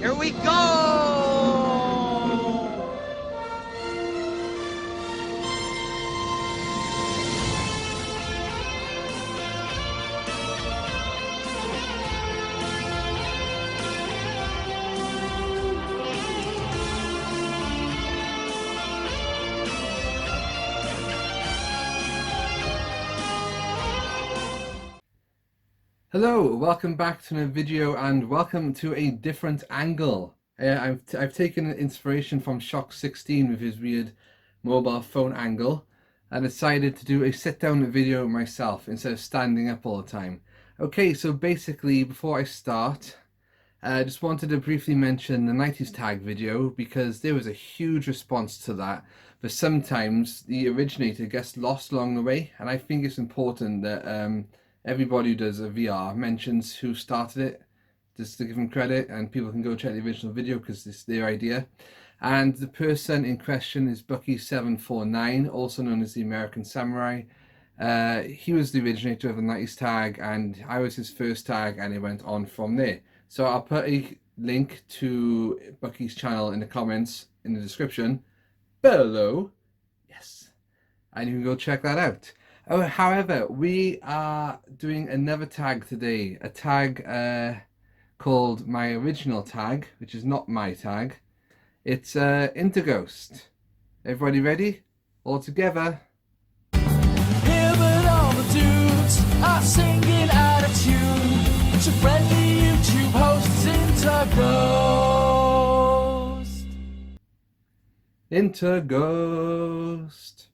Here we go! Hello, welcome back to another video and welcome to a different angle. I've taken inspiration from Shock 16 with his weird mobile phone angle and decided to do a sit down video myself instead of standing up all the time. Okay, so basically before I start, I just wanted to briefly mention the 90s tag video because there was a huge response to that, but sometimes the originator gets lost along the way, and I think it's important that everybody who does a VR mentions who started it, just to give them credit, and people can go check the original video because it's their idea. And the person in question is Bucky749, also known as the American Samurai. He was the originator of the 90s tag, and I was his first tag, and it went on from there. So I'll put a link to Bucky's channel in the comments in the description below. Yes, and you can go check that out. Oh, however, we are doing another tag today, a tag called my original tag, which is not my tag. It's Interghost. Everybody ready? All together. Hear but all the dudes are singing out of tune. It's your friendly YouTube host, Interghost. Interghost.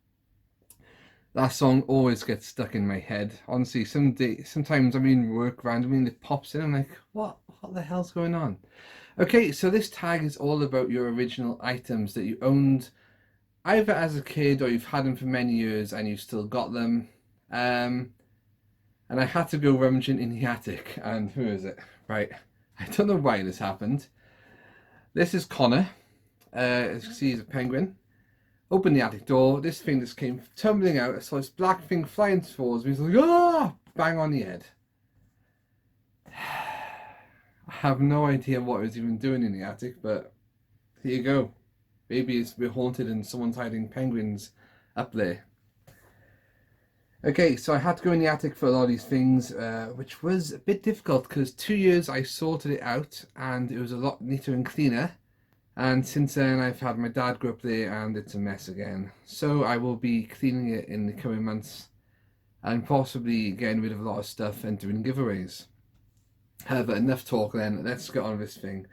That song always gets stuck in my head. Honestly, sometimes I'm in work randomly and it pops in. I'm like, what the hell's going on? Okay, so this tag is all about your original items that you owned either as a kid or you've had them for many years and you've still got them. And I had to go rummaging in the attic, and who is it? Right, I don't know why this happened. This is Connor. As you can see, he's a penguin. Open the attic door, this thing just came tumbling out. I saw this black thing flying towards me. He's like, ah! Bang on the head. I have no idea what it was even doing in the attic, but here you go. Maybe we're haunted and someone's hiding penguins up there. Okay, so I had to go in the attic for a lot of these things, which was a bit difficult because 2 years I sorted it out and it was a lot neater and cleaner. And since then I've had my dad go up there and it's a mess again. So I will be cleaning it in the coming months and possibly getting rid of a lot of stuff and doing giveaways. However, enough talk then, let's get on with this thing.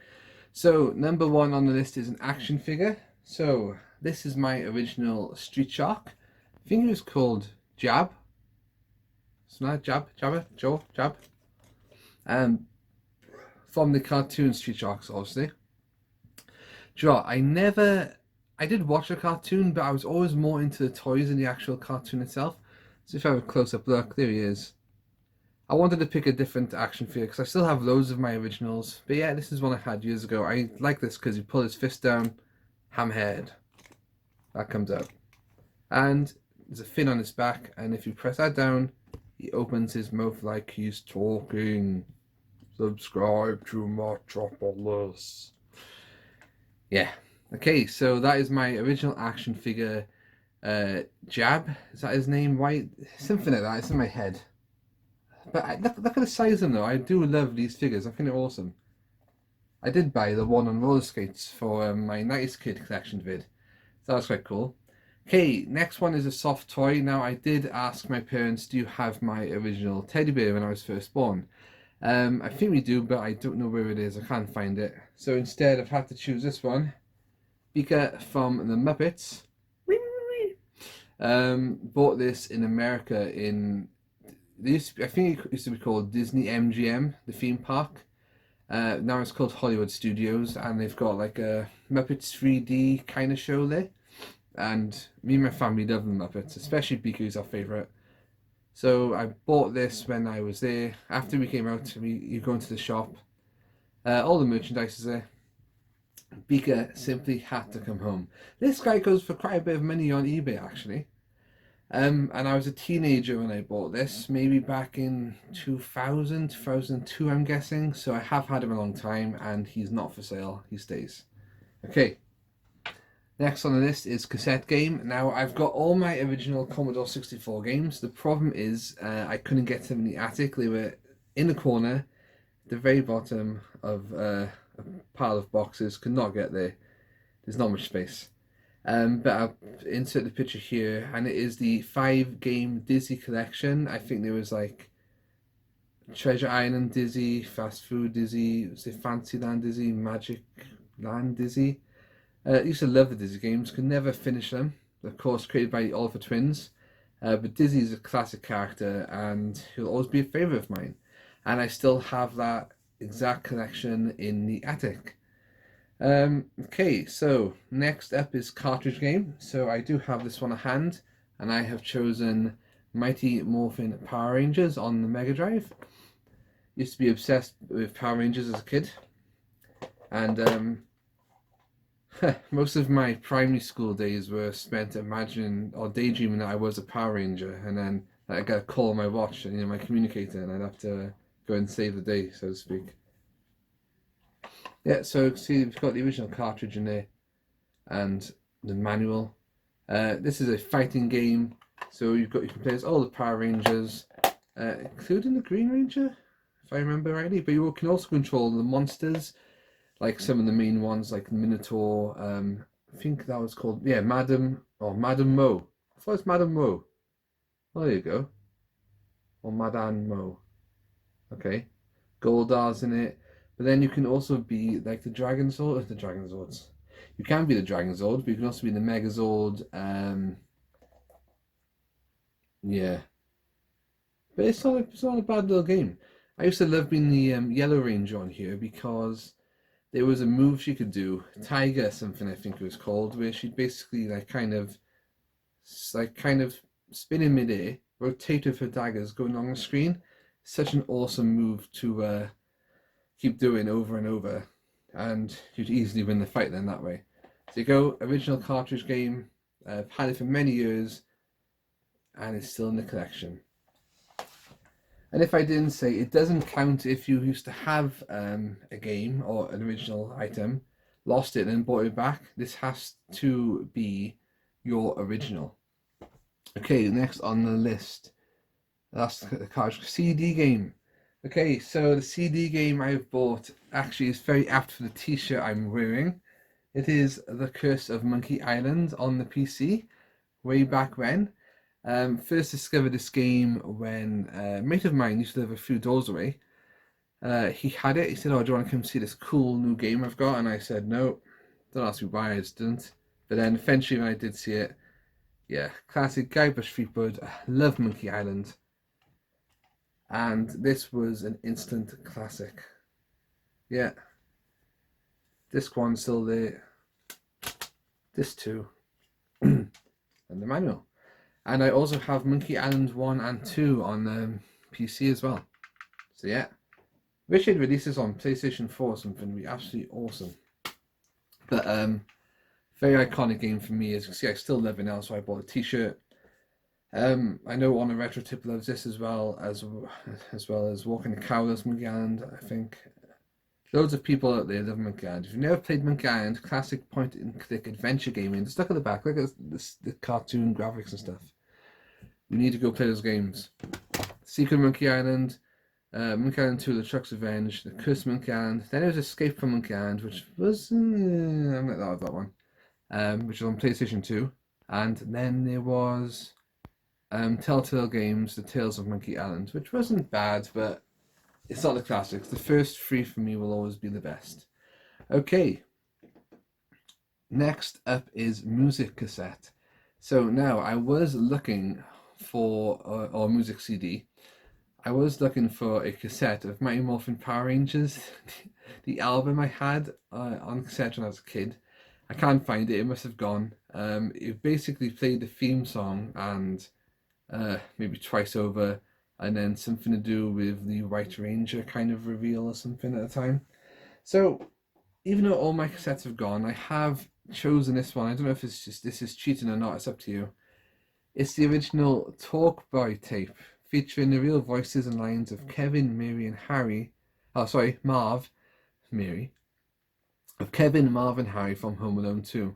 So number one on the list is an action figure. So this is my original Street Shark. I think it was called Jab. Isn't that Jab? Jabba? Joe? Jab? From the cartoon Street Sharks, obviously. Sure, I did watch the cartoon, but I was always more into the toys than the actual cartoon itself. So if I have a close-up look, there he is. I wanted to pick a different action figure because I still have loads of my originals. But yeah, this is one I had years ago. I like this because you pull his fist down, hammerhead. That comes out. And there's a fin on his back, and if you press that down, he opens his mouth like he's talking. Subscribe to Matropolis. Yeah, okay, so that is my original action figure, Jab, is that his name? White, something like that, it's in my head. But look at the size of them though, I do love these figures, I think they're awesome. I did buy the one on roller skates for my 90s Kid collection vid, so that was quite cool. Okay, next one is a soft toy. Now I did ask my parents, do you have my original teddy bear when I was first born? I think we do, but I don't know where it is. I can't find it. So instead, I've had to choose this one. Beaker from the Muppets. Bought this in America in... I think it used to be called Disney MGM, the theme park. Now it's called Hollywood Studios, and they've got like a Muppets 3D kind of show there. And me and my family love the Muppets, especially Beaker, who's our favourite. So I bought this when I was there. After we came out, you go into the shop. All the merchandise is there. Beaker simply had to come home. This guy goes for quite a bit of money on eBay, actually. And I was a teenager when I bought this, maybe back in 2000, 2002, I'm guessing. So I have had him a long time, and he's not for sale. He stays. Okay. Next on the list is Cassette Game. Now, I've got all my original Commodore 64 games. The problem is I couldn't get them in the attic. They were in the corner, at the very bottom of a pile of boxes. Could not get there. There's not much space. But I'll insert the picture here, and it is the 5-game Dizzy collection. I think there was like Treasure Island Dizzy, Fast Food Dizzy, was it Fantasyland Dizzy, Magic Land Dizzy. I used to love the Dizzy games, could never finish them. Of course, created by the Oliver twins. But Dizzy is a classic character, and he'll always be a favourite of mine. And I still have that exact collection in the attic. Okay, so next up is Cartridge Game. So I do have this one at hand, and I have chosen Mighty Morphin Power Rangers on the Mega Drive. Used to be obsessed with Power Rangers as a kid, and most of my primary school days were spent imagining or daydreaming that I was a Power Ranger, and then I got a call on my watch and my communicator, and I'd have to go and save the day, so to speak. Yeah, so see, we've got the original cartridge in there, and the manual. This is a fighting game, so you can play as all the Power Rangers, including the Green Ranger, if I remember rightly. But you can also control the monsters, like some of the main ones, like Minotaur. I think that was called Madam Mo. I thought it was Madam Mo. Well, there you go. Or Madame Mo. Okay, Goldar's in it. But then you can also be like the Dragonzords. You can be the Dragonzord, but you can also be the Megazord. Yeah. But it's not a bad little game. I used to love being the Yellow Ranger on here because there was a move she could do, Tiger something I think it was called, where she'd basically kind of spin in midair, rotate with her daggers going along the screen. Such an awesome move to keep doing over and over, and you'd easily win the fight then that way. So you go, original Cartridge Game. I've had it for many years, and it's still in the collection. And if I didn't say, it doesn't count if you used to have a game or an original item, lost it and bought it back. This has to be your original. Okay, next on the list, that's the Cartridge CD Game. Okay, so the CD game I've bought actually is very apt for the t-shirt I'm wearing. It is The Curse of Monkey Island on the PC, way back when. First discovered this game when a mate of mine used to live a few doors away. He had it. He said, "Oh, do you want to come see this cool new game I've got?" And I said, "No, don't ask me why, I just didn't." But then eventually when I did see it, yeah, classic Guybrush Threepwood. I love Monkey Island. And this was an instant classic. Yeah. Disc 1 still there. Disc 2. And the manual. And I also have Monkey Island 1 and 2 on PC as well. So yeah. Wish they'd release this on PlayStation 4 or something. Would be absolutely awesome. But very iconic game for me. As you can see, I still love it now, so I bought a t-shirt. I know On a Retro Tip loves this as well as Walking the Cow loves Monkey Island. I think loads of people out there love Monkey Island. If you've never played Monkey Island, classic point-and-click adventure gaming, just look at the back, look at the cartoon graphics and stuff. You need to go play those games. Secret Monkey Island, Monkey Island 2, The Truck's Revenge, The Curse of Monkey Island. Then there was Escape from Monkey Island, which was I'm not that that one, which was on PlayStation 2, and then there was Telltale Games, The Tales of Monkey Island, which wasn't bad, but it's not the classics. The first three for me will always be the best. Okay, next up is Music Cassette. So now I was looking for, or music CD, I was looking for a cassette of Mighty Morphin Power Rangers, the album I had on cassette when I was a kid. I can't find it, it must have gone. It basically played the theme song and maybe Twice Over, and then something to do with the White Ranger kind of reveal or something at the time. So even though all my cassettes have gone, I have chosen this one. I don't know if this is cheating or not, it's up to you. It's the original Talk Boy tape, featuring the real voices and lines of Kevin, Mary, and Harry. Oh, sorry, Marv, Mary. Of Kevin, Marv, and Harry from Home Alone 2.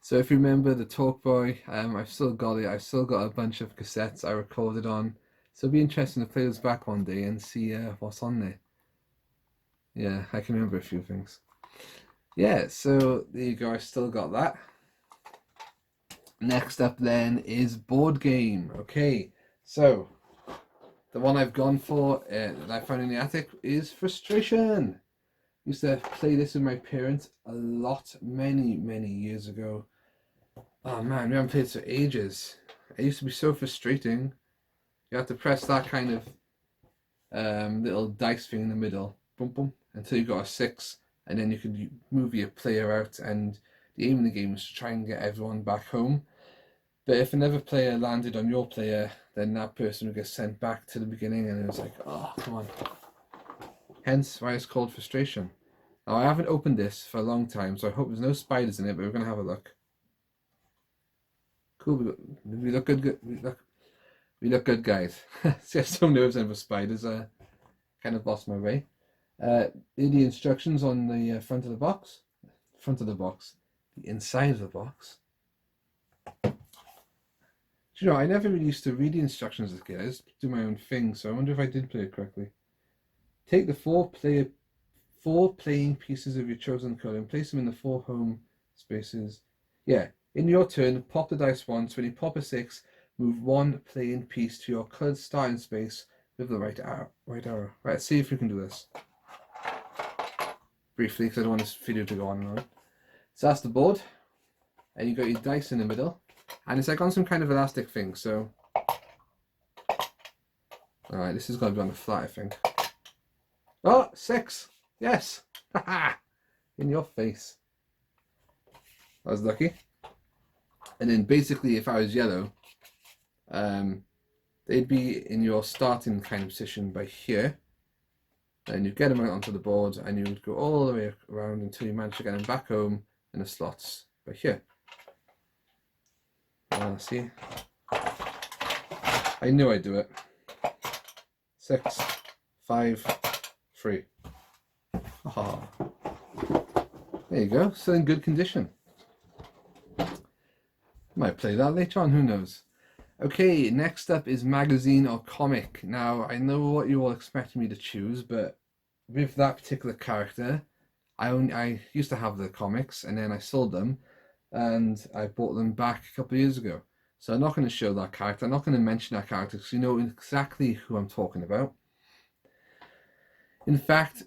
So if you remember the Talk Boy, I've still got it. I've still got a bunch of cassettes I recorded on. So it'll be interesting to play those back one day and see what's on there. Yeah, I can remember a few things. Yeah, so there you go. I still got that. Next up then is board game. Okay, so the one I've gone for that I found in the attic is Frustration. Used to play this with my parents a lot, many years ago. Oh man, we haven't played for ages. It used to be so frustrating. You have to press that kind of little dice thing in the middle, boom boom, until you got a 6, and then you could move your player out, and the aim of the game was to try and get everyone back home. But if another player landed on your player, then that person would get sent back to the beginning, and it was like, oh, come on. Hence why it's called Frustration. Now, I haven't opened this for a long time, so I hope there's no spiders in it, but we're going to have a look. Cool, we look good, we look good, guys. See, I have some nerves over spiders. Kind of lost my way. The instructions on the front of the box. The inside of the box. Do you know, I never really used to read the instructions as a kid. I just do my own thing, so I wonder if I did play it correctly. Take the four playing pieces of your chosen colour and place them in the 4 home spaces. Yeah, in your turn, pop the dice once. When you pop a 6, move 1 playing piece to your coloured starting space with the right arrow. Right, let's see if we can do this. Briefly, because I don't want this video to go on and on. So that's the board. And you got your dice in the middle. And it's like on some kind of elastic thing, so... Alright, this is going to be on the flat, I think. Oh, 6! Yes! Haha! In your face. I was lucky. And then basically, if I was yellow, they'd be in your starting kind of position by here. Then you get them out onto the board, and you would go all the way around until you manage to get them back home in the slots by here. See? I knew I'd do it. 6, 5, 3. Oh. There you go, still in good condition. Might play that later on, who knows. Okay, next up is magazine or comic. Now, I know what you all expected me to choose, but with that particular character, I used to have the comics, and then I sold them, and I bought them back a couple of years ago. So I'm not going to show that character. I'm not going to mention that character because you know exactly who I'm talking about. In fact,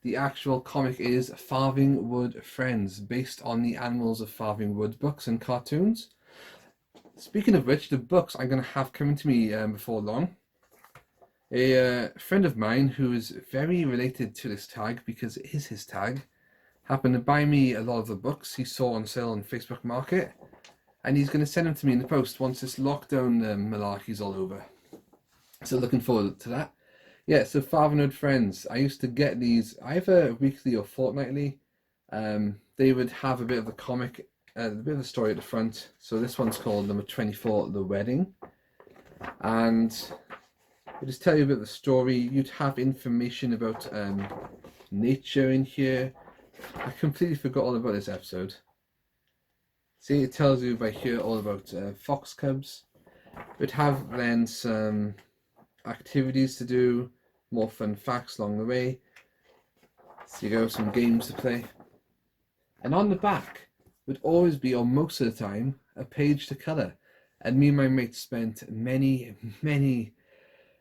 the actual comic is Farthing Wood Friends, based on the Animals of Farthing Wood books and cartoons. Speaking of which, the books I'm going to have coming to me before long. A friend of mine who is very related to this tag, because it is his tag, happened to buy me a lot of the books he saw on sale on Facebook Market, and he's going to send them to me in the post once this lockdown malarkey's all over. So looking forward to that. Yeah, so Farthing Wood Friends. I used to get these either weekly or fortnightly. They would have a bit of the comic, a bit of the story at the front. So this one's called number 24, The Wedding. And I'll just tell you a bit of the story. You'd have information about nature in here. I completely forgot all about this episode. See, it tells you by here all about fox cubs. We'd have then some activities to do, more fun facts along the way. So you go, some games to play. And on the back would always be, or most of the time, a page to colour. And me and my mates spent many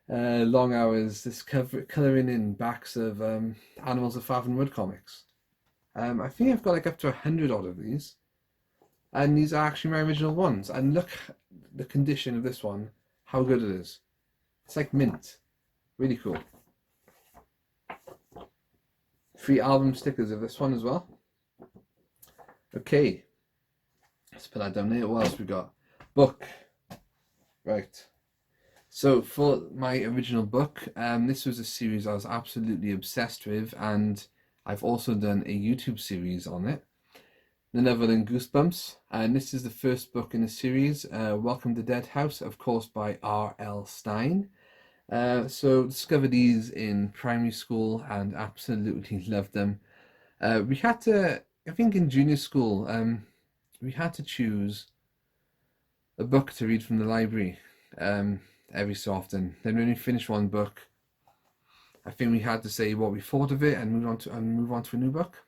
long hours just colouring in backs of Animals of Farthing Wood comics. I think I've got like up to 100 odd of these. And these are actually my original ones. And look at the condition of this one, how good it is. It's like mint. Really cool. 3 album stickers of this one as well. Okay. Let's put that down there. What else we got? Book. Right. So for my original book, this was a series I was absolutely obsessed with, and I've also done a YouTube series on it. none other than Goosebumps, and this is the first book in the series, Welcome to Dead House, of course by R.L. Stine. So discovered these in primary school and absolutely loved them. We had to, I think in junior school, we had to choose a book to read from the library every so often. Then when we finished one book, I think we had to say what we thought of it and move on to a new book.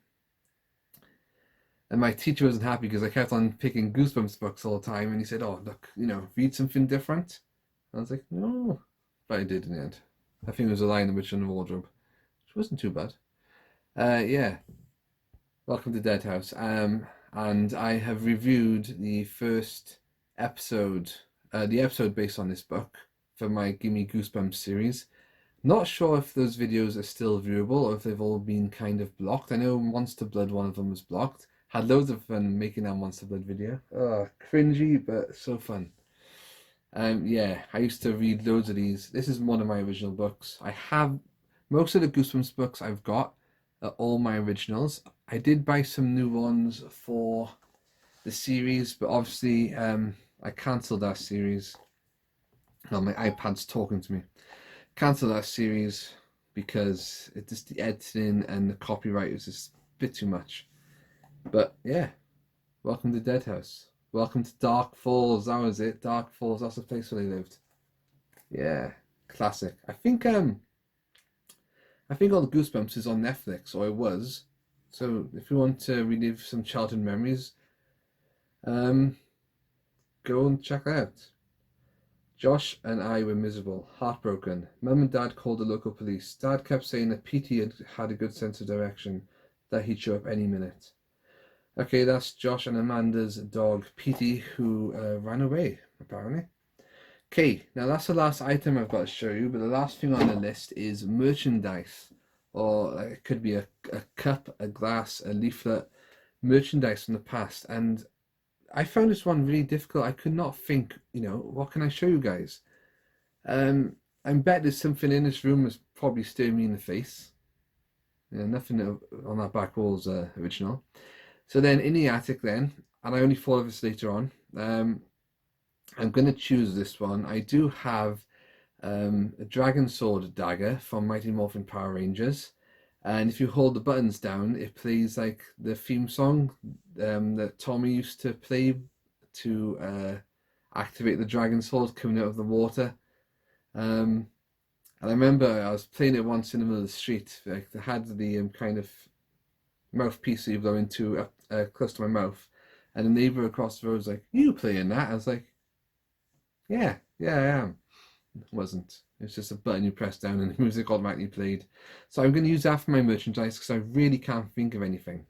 And my teacher wasn't happy because I kept on picking Goosebumps books all the time, and he said, "Oh, look, read something different." I was like, "No," but I did in the end. I think it was A Lion, the Witch, and the Wardrobe, which wasn't too bad. Yeah, Welcome to Dead House. And I have reviewed the first episode, the episode based on this book for my Gimme Goosebumps series. Not sure if those videos are still viewable or if they've all been kind of blocked. I know Monster Blood, one of them was blocked. Had loads of fun making that Monster Blood video. Oh, cringy, but so fun. Yeah, I used to read loads of these. This is one of my original books. I have most of the Goosebumps books I've got are all my originals. I did buy some new ones for the series, but obviously I cancelled that series. Oh, my iPad's talking to me. Cancelled that series because it just the editing and the copyright was just a bit too much. But yeah, welcome to Dead House. Welcome to Dark Falls. That was it. Dark Falls. That's the place where they lived. Yeah, classic. I think all the Goosebumps is on Netflix, or it was. So if you want to relive some childhood memories, go and check it out. Josh and I were miserable, heartbroken. Mum and Dad called the local police. Dad kept saying that Petey had a good sense of direction, that he'd show up any minute. Okay, that's Josh and Amanda's dog, Petey, who ran away, apparently. Okay, now that's the last item I've got to show you, but the last thing on the list is merchandise. Or it could be a cup, a glass, a leaflet, merchandise from the past. And I found this one really difficult. I could not think, what can I show you guys? I bet there's something in this room that's probably staring me in the face. Nothing on that back wall's original. So then in the attic then, and I only thought of this later on, I'm going to choose this one. I do have a Dragon Sword dagger from Mighty Morphin Power Rangers. And if you hold the buttons down, it plays like the theme song that Tommy used to play to activate the Dragon Sword coming out of the water. And I remember I was playing it once in the middle of the street. Like, they had the kind of mouthpiece that you blow into close to my mouth, and the neighbour across the road was like, "You playing that?" I was like, yeah I am. It wasn't. It's just a button you press down and the music automatically played. So I'm going to use that for my merchandise because I really can't think of anything.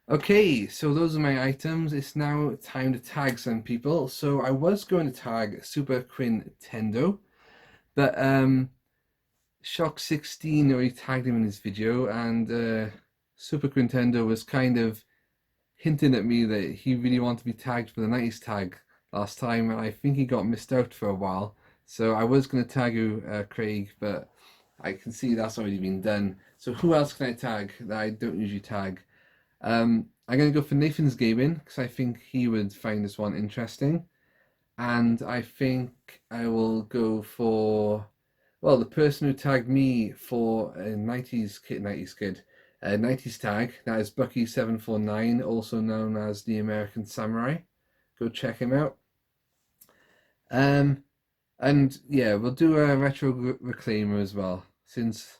Okay, so those are my items. It's now time to tag some people. So I was going to tag Super Quintendo, but Shock 16 already tagged him in his video, and Super Quintendo was kind of hinting at me that he really wanted to be tagged for the 90s tag last time, and I think he got missed out for a while. So I was going to tag you, Craig, but I can see that's already been done. So who else can I tag that I don't usually tag? I'm going to go for Nathan's Gaming because I think he would find this one interesting. And I think I will go for, well, the person who tagged me for a 90s tag. That is Bucky749, also known as the American Samurai. Go check him out. And yeah, we'll do a retro reclaimer as well, since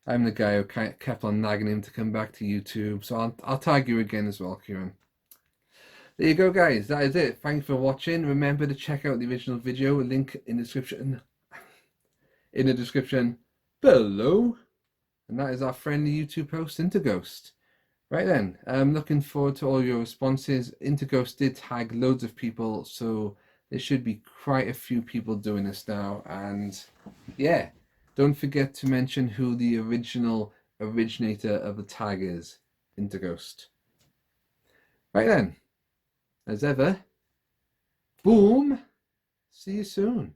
I'm the guy who kept on nagging him to come back to YouTube. So I'll tag you again as well, Kieran. There you go, guys. That is it. Thanks for watching. Remember to check out the original video. Link in the description. In the description below. And that is our friendly YouTube host, Interghost. Right then, I'm looking forward to all your responses. Interghost did tag loads of people, so there should be quite a few people doing this now. And yeah, don't forget to mention who the original originator of the tag is, Interghost. Right then, as ever, boom, see you soon.